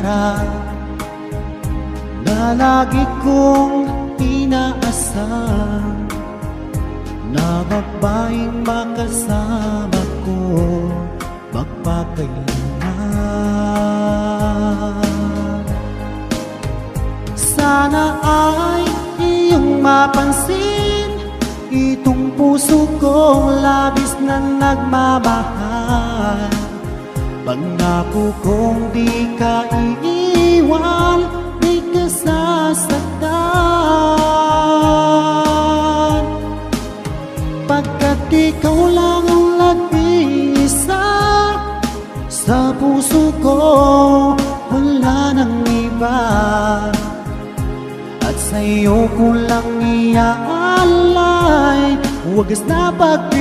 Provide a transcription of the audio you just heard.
pangarap na lagi kong inaasam, na babaeng makasama ko magpakailanman. Sana ay iyong mapansin itong puso kong labis na nagmamahal. Pangako kong di ka iiwan, di ka sasaktan, pagkat ikaw lang ang nag-iisa sa puso ko, wala nang iba. At sa'yo ko lang iaalay wagas na pag